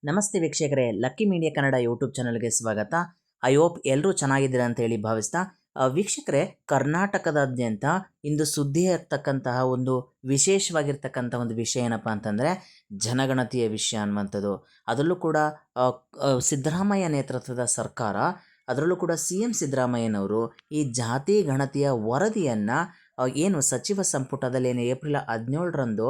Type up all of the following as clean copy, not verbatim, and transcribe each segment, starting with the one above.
ನಮಸ್ತೆ ವೀಕ್ಷಕರೇ, lucky media Kannada YouTube ಚಾನಲ್ಗೆ ಸ್ವಾಗತ. ಐ ಹೋಪ್ ಎಲ್ಲರೂ ಚೆನ್ನಾಗಿದ್ದೀರಾ ಅಂತ ಹೇಳಿ ಭಾವಿಸ್ತಾ, ವೀಕ್ಷಕರೇ, ಕರ್ನಾಟಕದಾದ್ಯಂತ ಇಂದು ಸುದ್ದಿ ಇರ್ತಕ್ಕಂತಹ ಒಂದು ವಿಶೇಷವಾಗಿರ್ತಕ್ಕಂಥ ಒಂದು ವಿಷಯ ಏನಪ್ಪ ಅಂತಂದರೆ ಜನಗಣತಿಯ ವಿಷಯ ಅನ್ನುವಂಥದ್ದು. ಅದರಲ್ಲೂ ಕೂಡ ಸಿದ್ದರಾಮಯ್ಯ ನೇತೃತ್ವದ ಸರ್ಕಾರ, ಅದರಲ್ಲೂ ಕೂಡ ಸಿ ಎಂ ಸಿದ್ದರಾಮಯ್ಯನವರು ಈ ಜಾತಿ ಗಣತಿಯ ವರದಿಯನ್ನು ಏನು ಸಚಿವ ಸಂಪುಟದಲ್ಲಿ ಏನು ಏಪ್ರಿಲ್ 17ರಂದು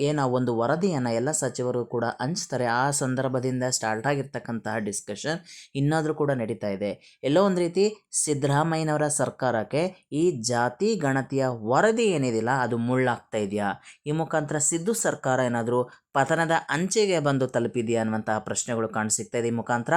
ಏನು ಒಂದು ವರದಿಯನ್ನು ಎಲ್ಲ ಸಚಿವರು ಕೂಡ ಹಂಚ್ತಾರೆ. ಆ ಸಂದರ್ಭದಿಂದ ಸ್ಟಾರ್ಟ್ ಆಗಿರ್ತಕ್ಕಂತಹ ಡಿಸ್ಕಷನ್ ಇನ್ನಾದರೂ ಕೂಡ ನಡೀತಾ ಇದೆ. ಎಲ್ಲೋ ಒಂದು ರೀತಿ ಸಿದ್ದರಾಮಯ್ಯನವರ ಸರ್ಕಾರಕ್ಕೆ ಈ ಜಾತಿ ಗಣತಿಯ ವರದಿ ಏನಿದೆಯಲ್ಲ ಅದು ಮುಳ್ಳಾಗ್ತಾ ಇದೆಯಾ? ಈ ಮುಖಾಂತರ ಸಿದ್ದು ಸರ್ಕಾರ ಏನಾದರೂ ಪತನದ ಅಂಚೆಗೆ ಬಂದು ತಲುಪಿದೆಯಾ ಅನ್ನುವಂತಹ ಪ್ರಶ್ನೆಗಳು ಕಾಣಿಸಿಕ್ತಾ ಇದೆ. ಈ ಮುಖಾಂತರ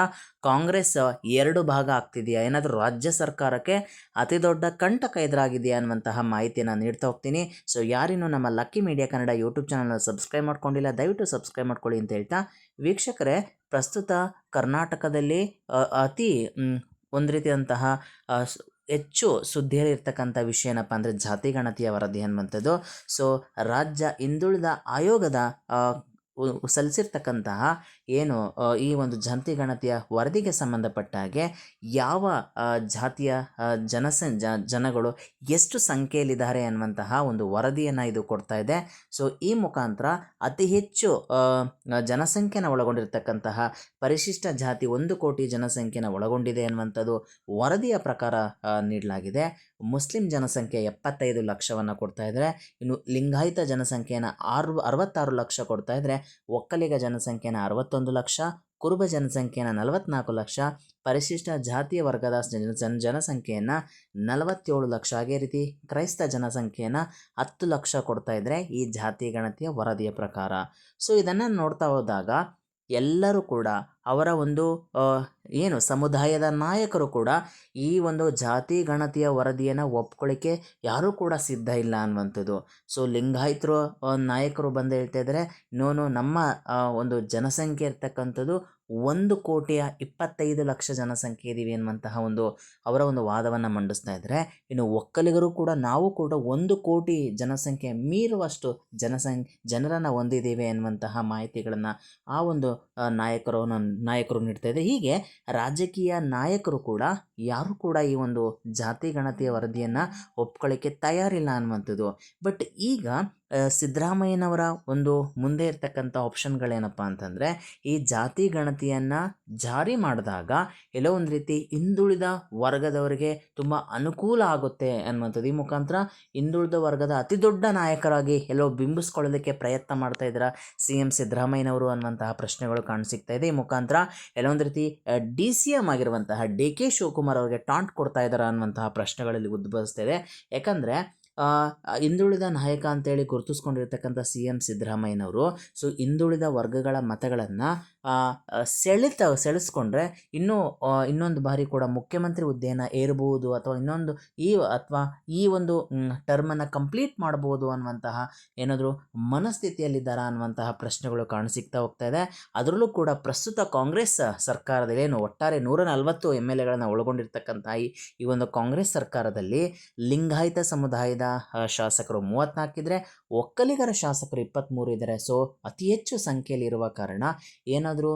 ಕಾಂಗ್ರೆಸ್ ಎರಡು ಭಾಗ ಆಗ್ತಿದೆಯಾ, ಏನಾದರೂ ರಾಜ್ಯ ಸರ್ಕಾರಕ್ಕೆ ಅತಿ ದೊಡ್ಡ ಕಂಟಕ ಎದುರಾಗಿದೆಯಾ ಅನ್ನುವಂತಹ ಮಾಹಿತಿಯನ್ನು ನೀಡ್ತಾ ಹೋಗ್ತೀನಿ. ಸೊ ಯಾರಿನ್ನೂ ನಮ್ಮ ಲಕ್ಕಿ ಮೀಡಿಯಾ ಕನ್ನಡ ಯೂಟ್ಯೂಬ್ ಚಾನಲ್ನ ಸಬ್ಸ್ಕ್ರೈಬ್ ಮಾಡ್ಕೊಂಡಿಲ್ಲ, ದಯವಿಟ್ಟು ಸಬ್ಸ್ಕ್ರೈಬ್ ಮಾಡ್ಕೊಳ್ಳಿ ಅಂತ ಹೇಳ್ತಾ, ವೀಕ್ಷಕರೇ, ಪ್ರಸ್ತುತ ಕರ್ನಾಟಕದಲ್ಲಿ ಅತಿ ಒಂದು ರೀತಿಯಾದಂತಹ ಹೆಚ್ಚು ಸುದ್ದಿಯಲ್ಲಿ ಇರ್ತಕ್ಕಂಥ ವಿಷಯ ಏನಪ್ಪ ಅಂದರೆ ಜಾತಿ ಗಣತಿಯ ವರದಿ ಅನ್ನುವಂಥದ್ದು. ಸೊ ರಾಜ್ಯ ಹಿಂದುಳಿದ ಆಯೋಗದ ಸಲ್ಲಿಸಿರ್ತಕ್ಕಂತಹ ಏನು ಈ ಒಂದು ಜಾತಿ ಗಣತಿಯ ವರದಿಗೆ ಸಂಬಂಧಪಟ್ಟ ಹಾಗೆ ಯಾವ ಜಾತಿಯ ಜನಗಳು ಎಷ್ಟು ಸಂಖ್ಯೆಯಲ್ಲಿದ್ದಾರೆ ಅನ್ನುವಂತಹ ಒಂದು ವರದಿಯನ್ನು ಇದು ಕೊಡ್ತಾ ಇದೆ. ಸೊ ಈ ಮುಖಾಂತರ ಅತಿ ಹೆಚ್ಚು ಜನಸಂಖ್ಯೆನ ಒಳಗೊಂಡಿರ್ತಕ್ಕಂತಹ ಪರಿಶಿಷ್ಟ ಜಾತಿ 1 ಕೋಟಿ ಜನಸಂಖ್ಯೆನ ಒಳಗೊಂಡಿದೆ ಅನ್ನುವಂಥದ್ದು ವರದಿಯ ಪ್ರಕಾರ ನೀಡಲಾಗಿದೆ. ಮುಸ್ಲಿಂ ಜನಸಂಖ್ಯೆ 75 ಲಕ್ಷವನ್ನು ಕೊಡ್ತಾ ಇದ್ದಾರೆ. ಇನ್ನು ಲಿಂಗಾಯತ ಜನಸಂಖ್ಯೆಯನ್ನು 66 ಲಕ್ಷ ಕೊಡ್ತಾ ಇದ್ದರೆ, ಒಕ್ಕಲಿಗ ಜನಸಂಖ್ಯೆನ 61 ಲಕ್ಷ, ಕುರುಬ ಜನಸಂಖ್ಯೆನ 44 ಲಕ್ಷ, ಪರಿಶಿಷ್ಟ ಜಾತಿಯ ವರ್ಗದ ಜನಸಂಖ್ಯೆಯನ್ನು 47 ಲಕ್ಷ, ಅದೇ ರೀತಿ ಕ್ರೈಸ್ತ ಜನಸಂಖ್ಯೆಯನ್ನು 10 ಲಕ್ಷ ಕೊಡ್ತಾ ಇದ್ದರೆ ಈ ಜಾತಿ ಗಣತಿಯ ವರದಿಯ ಪ್ರಕಾರ. ಸೊ ಇದನ್ನು ನೋಡ್ತಾ ಹೋದಾಗ ಎಲ್ಲರೂ ಕೂಡ ಅವರ ಒಂದು ಏನು ಸಮುದಾಯದ ನಾಯಕರು ಕೂಡ ಈ ಒಂದು ಜಾತಿ ಗಣತಿಯ ವರದಿಯನ್ನು ಒಪ್ಕೊಳ್ಳಿಕ್ಕೆ ಯಾರೂ ಕೂಡ ಸಿದ್ಧ ಇಲ್ಲ ಅನ್ನುವಂಥದ್ದು. ಸೊ ಲಿಂಗಾಯತರು ನಾಯಕರು ಬಂದು ಹೇಳ್ತಾ ಇದ್ದಾರೆ, ನೋನು ನಮ್ಮ ಒಂದು ಜನಸಂಖ್ಯೆ ಇರ್ತಕ್ಕಂಥದ್ದು 1,25,00,000 ಜನಸಂಖ್ಯೆ ಇದ್ದೀವಿ ಅನ್ನುವಂತಹ ಒಂದು ಅವರ ಒಂದು ವಾದವನ್ನು ಮಂಡಿಸ್ತಾ ಇದ್ದಾರೆ. ಇನ್ನು ಒಕ್ಕಲಿಗರು ಕೂಡ ನಾವು ಕೂಡ 1 ಕೋಟಿ ಜನಸಂಖ್ಯೆ ಮೀರುವಷ್ಟು ಜನರನ್ನು ಹೊಂದಿದ್ದೇವೆ ಎನ್ನುವಂತಹ ಮಾಹಿತಿಗಳನ್ನು ಆ ಒಂದು ನಾಯಕರು ನೀಡ್ತಾ ಇದೆ. ಹೀಗೆ ರಾಜಕೀಯ ನಾಯಕರು ಕೂಡ ಯಾರು ಕೂಡ ಈ ಒಂದು ಜಾತಿ ಗಣತಿಯ ವರದಿಯನ್ನು ಒಪ್ಕೊಳ್ಳಿಕ್ಕೆ ತಯಾರಿಲ್ಲ ಅನ್ನುವಂಥದ್ದು. ಬಟ್ ಈಗ ಸಿದ್ದರಾಮಯ್ಯನವರ ಒಂದು ಮುಂದೆ ಇರ್ತಕ್ಕಂಥ ಆಪ್ಷನ್ಗಳೇನಪ್ಪ ಅಂತಂದರೆ, ಈ ಜಾತಿ ಗಣತಿಯನ್ನು ಜಾರಿ ಮಾಡಿದಾಗ ಎಲ್ಲೋ ಒಂದು ರೀತಿ ಹಿಂದುಳಿದ ವರ್ಗದವರಿಗೆ ತುಂಬ ಅನುಕೂಲ ಆಗುತ್ತೆ ಅನ್ನುವಂಥದ್ದು. ಈ ಮುಖಾಂತರ ಹಿಂದುಳಿದ ವರ್ಗದ ಅತಿ ದೊಡ್ಡ ನಾಯಕರಾಗಿ ಎಲ್ಲೋ ಬಿಂಬಿಸ್ಕೊಳ್ಳೋದಕ್ಕೆ ಪ್ರಯತ್ನ ಮಾಡ್ತಾ ಇದ್ದಾರೆ ಸಿ ಎಂ ಸಿದ್ದರಾಮಯ್ಯನವರು ಅನ್ನುವಂತಹ ಪ್ರಶ್ನೆಗಳು ಕಾಣಿಸಿಕ್ತಾ ಇದೆ. ಈ ಮುಖಾಂತರ ಎಲ್ಲೋ ಒಂದು ರೀತಿ DCM ಆಗಿರುವಂತಹ DK ಶಿವಕುಮಾರ್ ಅವರಿಗೆ ಟಾಂಟ್ ಕೊಡ್ತಾ ಇದ್ದಾರೆ ಅನ್ನುವಂತಹ ಪ್ರಶ್ನೆಗಳಲ್ಲಿ ಉದ್ಭವಿಸ್ತಾ ಇದೆ. ಯಾಕಂದರೆ ಹಿಂದುಳಿದ ನಾಯಕ ಅಂತೇಳಿ ಗುರುತಿಸ್ಕೊಂಡಿರ್ತಕ್ಕಂಥ ಸಿ ಎಂ ಸಿದ್ದರಾಮಯ್ಯನವರು ಸೊ ಹಿಂದುಳಿದ ವರ್ಗಗಳ ಮತಗಳನ್ನು ಸೆಳೆಸ್ಕೊಂಡ್ರೆ ಇನ್ನೊಂದು ಬಾರಿ ಕೂಡ ಮುಖ್ಯಮಂತ್ರಿ ಹುದ್ದೆಯನ್ನು ಏರಬಹುದು ಅಥವಾ ಈ ಒಂದು ಟರ್ಮನ್ನು ಕಂಪ್ಲೀಟ್ ಮಾಡಬಹುದು ಅನ್ನುವಂತಹ ಏನಾದರೂ ಮನಸ್ಥಿತಿಯಲ್ಲಿದ್ದಾರಾ ಅನ್ನುವಂತಹ ಪ್ರಶ್ನೆಗಳು ಕಾಣಿಸಿಕ್ತಾ ಹೋಗ್ತಾ ಇದೆ. ಅದರಲ್ಲೂ ಕೂಡ ಪ್ರಸ್ತುತ ಕಾಂಗ್ರೆಸ್ ಸರ್ಕಾರದಲ್ಲಿ ಏನು ಒಟ್ಟಾರೆ 140 MLAಗಳನ್ನು ಒಳಗೊಂಡಿರ್ತಕ್ಕಂಥ ಈ ಒಂದು ಕಾಂಗ್ರೆಸ್ ಸರ್ಕಾರದಲ್ಲಿ ಲಿಂಗಾಯತ ಸಮುದಾಯದ ಶಾಸಕರು 34 ಇದ್ದರೆ, ಒಕ್ಕಲಿಗರ ಶಾಸಕರು 23 ಇದ್ದಾರೆ. ಸೊ ಅತಿ ಹೆಚ್ಚು ಸಂಖ್ಯೆಯಲ್ಲಿ ಇರುವ ಕಾರಣ ಏನಾದರೂ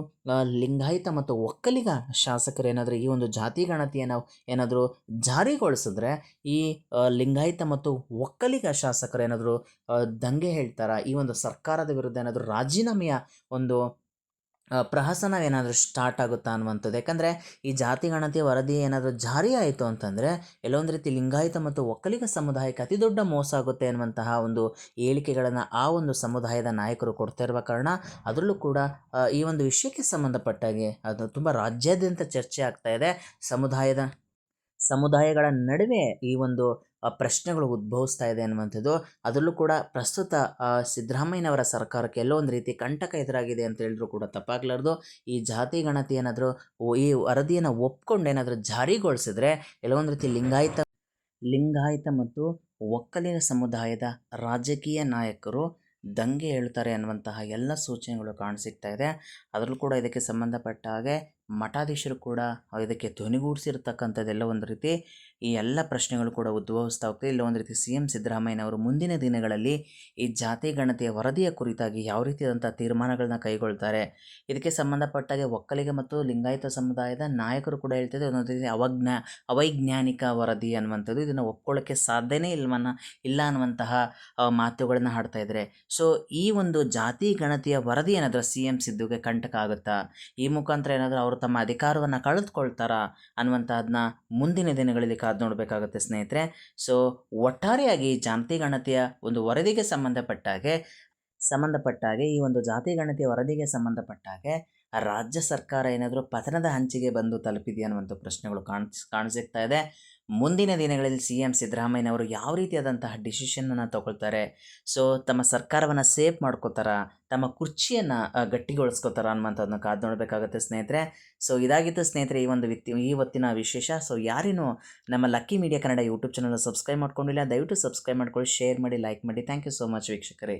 ಲಿಂಗಾಯತ ಮತ್ತು ಒಕ್ಕಲಿಗ ಶಾಸಕರು ಏನಾದರೂ ಈ ಒಂದು ಜಾತಿ ಗಣತಿಯನ್ನು ಏನಾದರೂ ಜಾರಿಗೊಳಿಸಿದ್ರೆ ಈ ಲಿಂಗಾಯತ ಮತ್ತು ಒಕ್ಕಲಿಗ ಶಾಸಕರು ಏನಾದರೂ ದಂಗೆ ಹೇಳ್ತಾರಾ, ಈ ಒಂದು ಸರ್ಕಾರದ ವಿರುದ್ಧ ಏನಾದರೂ ರಾಜೀನಾಮೆಯ ಒಂದು ಪ್ರಹಸನವೇನಾದರೂ ಸ್ಟಾರ್ಟ್ ಆಗುತ್ತಾ ಅನ್ನುವಂಥದ್ದು. ಯಾಕಂದರೆ ಈ ಜಾತಿ ಗಣತಿಯ ವರದಿ ಏನಾದರೂ ಜಾರಿ ಆಯಿತು ಅಂತಂದರೆ ಎಲ್ಲೊಂದು ರೀತಿ ಲಿಂಗಾಯತ ಮತ್ತು ಒಕ್ಕಲಿಗ ಸಮುದಾಯಕ್ಕೆ ಅತಿ ದೊಡ್ಡ ಮೋಸ ಆಗುತ್ತೆ ಅನ್ನುವಂತಹ ಒಂದು ಹೇಳಿಕೆಗಳನ್ನು ಆ ಒಂದು ಸಮುದಾಯದ ನಾಯಕರು ಕೊಡ್ತಾ ಇರುವ ಕಾರಣ, ಅದರಲ್ಲೂ ಕೂಡ ಈ ಒಂದು ವಿಷಯಕ್ಕೆ ಸಂಬಂಧಪಟ್ಟಾಗೆ ಅದು ತುಂಬ ರಾಜ್ಯಾದ್ಯಂತ ಚರ್ಚೆ ಆಗ್ತಾ ಇದೆ. ಸಮುದಾಯಗಳ ನಡುವೆ ಈ ಒಂದು ಪ್ರಶ್ನೆಗಳು ಉದ್ಭವಿಸ್ತಾ ಇದೆ ಅನ್ನುವಂಥದ್ದು. ಅದರಲ್ಲೂ ಕೂಡ ಪ್ರಸ್ತುತ ಸಿದ್ದರಾಮಯ್ಯನವರ ಸರ್ಕಾರಕ್ಕೆ ಎಲ್ಲೋ ಒಂದು ರೀತಿ ಕಂಟಕ ಎದುರಾಗಿದೆ ಅಂತ ಹೇಳಿದ್ರು ಕೂಡ ತಪ್ಪಾಗಲಾರ್ದು. ಈ ಜಾತಿ ಗಣತಿ ಏನಾದರೂ ಈ ವರದಿಯನ್ನು ಒಪ್ಕೊಂಡು ಏನಾದರೂ ಜಾರಿಗೊಳಿಸಿದ್ರೆ ಎಲ್ಲೋ ಒಂದು ರೀತಿ ಲಿಂಗಾಯತ ಮತ್ತು ಒಕ್ಕಲಿಗ ಸಮುದಾಯದ ರಾಜಕೀಯ ನಾಯಕರು ದಂಗೆ ಹೇಳ್ತಾರೆ ಅನ್ನುವಂತಹ ಎಲ್ಲ ಸೂಚನೆಗಳು ಕಾಣಿಸಿಕ್ತಾ ಇದೆ. ಅದರಲ್ಲೂ ಕೂಡ ಇದಕ್ಕೆ ಸಂಬಂಧಪಟ್ಟ ಹಾಗೆ ಮಠಾಧೀಶರು ಕೂಡ ಇದಕ್ಕೆ ಧ್ವನಿಗೂಡಿಸಿರ್ತಕ್ಕಂಥದ್ದೆಲ್ಲ ಒಂದು ರೀತಿ ಈ ಎಲ್ಲ ಪ್ರಶ್ನೆಗಳು ಕೂಡ ಉದ್ಭವಿಸ್ತಾ ಹೋಗ್ತದೆ. ಇಲ್ಲ ಒಂದು ರೀತಿ ಸಿ ಎಂ ಸಿದ್ದರಾಮಯ್ಯನವರು ಮುಂದಿನ ದಿನಗಳಲ್ಲಿ ಈ ಜಾತಿ ಗಣತಿಯ ವರದಿಯ ಕುರಿತಾಗಿ ಯಾವ ರೀತಿಯಾದಂಥ ತೀರ್ಮಾನಗಳನ್ನ ಕೈಗೊಳ್ತಾರೆ, ಇದಕ್ಕೆ ಸಂಬಂಧಪಟ್ಟಾಗೆ ಒಕ್ಕಲಿಗ ಮತ್ತು ಲಿಂಗಾಯತ ಸಮುದಾಯದ ನಾಯಕರು ಕೂಡ ಹೇಳ್ತಿದ್ದಾರೆ ಒಂದೊಂದು ರೀತಿ ಅವೈಜ್ಞಾನಿಕ ವರದಿ ಅನ್ನುವಂಥದ್ದು, ಇದನ್ನು ಒಪ್ಕೊಳ್ಳೋಕ್ಕೆ ಸಾಧ್ಯನೇ ಇಲ್ಲ ಅನ್ನುವಂತಹ ಮಾತುಗಳನ್ನು ಆಡ್ತಾ ಇದ್ದಾರೆ. ಸೊ ಈ ಒಂದು ಜಾತಿ ಗಣತಿಯ ವರದಿ ಏನಾದರೂ ಸಿ ಎಂ ಸಿದ್ದುಗೆ ಕಂಟಕ ಆಗುತ್ತಾ, ಈ ಮುಖಾಂತರ ಏನಾದರೂ ಅವರು ತಮ್ಮ ಅಧಿಕಾರವನ್ನು ಕಳೆದುಕೊಳ್ತಾರಾ ಅನ್ನುವಂಥದ್ದನ್ನ ಮುಂದಿನ ದಿನಗಳಲ್ಲಿ ಕಾದು ನೋಡಬೇಕಾಗುತ್ತೆ ಸ್ನೇಹಿತರೆ. ಸೊ ಒಟ್ಟಾರೆಯಾಗಿ ಜಾತಿ ಗಣತಿಯ ಒಂದು ವರದಿಗೆ ಸಂಬಂಧಪಟ್ಟಾಗೆ ಈ ಒಂದು ಜಾತಿ ಗಣತಿಯ ವರದಿಗೆ ಸಂಬಂಧಪಟ್ಟಾಗೆ ರಾಜ್ಯ ಸರ್ಕಾರ ಏನಾದರೂ ಪತನದ ಹಂಚಿಗೆ ಬಂದು ತಲುಪಿದೆಯಾ ಅನ್ನುವಂಥ ಪ್ರಶ್ನೆಗಳು ಕಾಣಿಸಿಕ್ತಾ ಇದೆ. ಮುಂದಿನ ದಿನಗಳಲ್ಲಿ ಸಿ ಎಂ ಸಿದ್ದರಾಮಯ್ಯನವರು ಯಾವ ರೀತಿಯಾದಂತಹ ಡಿಸಿಷನನ್ನು ತಗೊಳ್ತಾರೆ, ಸೊ ತಮ್ಮ ಸರ್ಕಾರವನ್ನು ಸೇಫ್ ಮಾಡ್ಕೋತಾರ, ತಮ್ಮ ಕುರ್ಚಿಯನ್ನು ಗಟ್ಟಿಗೊಳಿಸ್ಕೋತಾರ ಅನ್ನುವಂಥದ್ದನ್ನು ಕಾದು ನೋಡಬೇಕಾಗುತ್ತೆ ಸ್ನೇಹಿತರೆ. ಸೊ ಇದಾಗಿತ್ತು ಸ್ನೇಹಿತರೆ ಈ ಹೊತ್ತಿನ ವಿಶೇಷ. ಸೊ ಯಾರೇನು ನಮ್ಮ lucky media Kannada YouTube channel subscribe ಮಾಡ್ಕೊಂಡಿಲ್ಲ, ದಯವಿಟ್ಟು ಸಬ್ಸ್ಕ್ರೈಬ್ ಮಾಡ್ಕೊಳ್ಳಿ, ಶೇರ್ ಮಾಡಿ, ಲೈಕ್ ಮಾಡಿ. ಥ್ಯಾಂಕ್ ಯು ಸೋ ಮಚ್ ವೀಕ್ಷಕರೇ.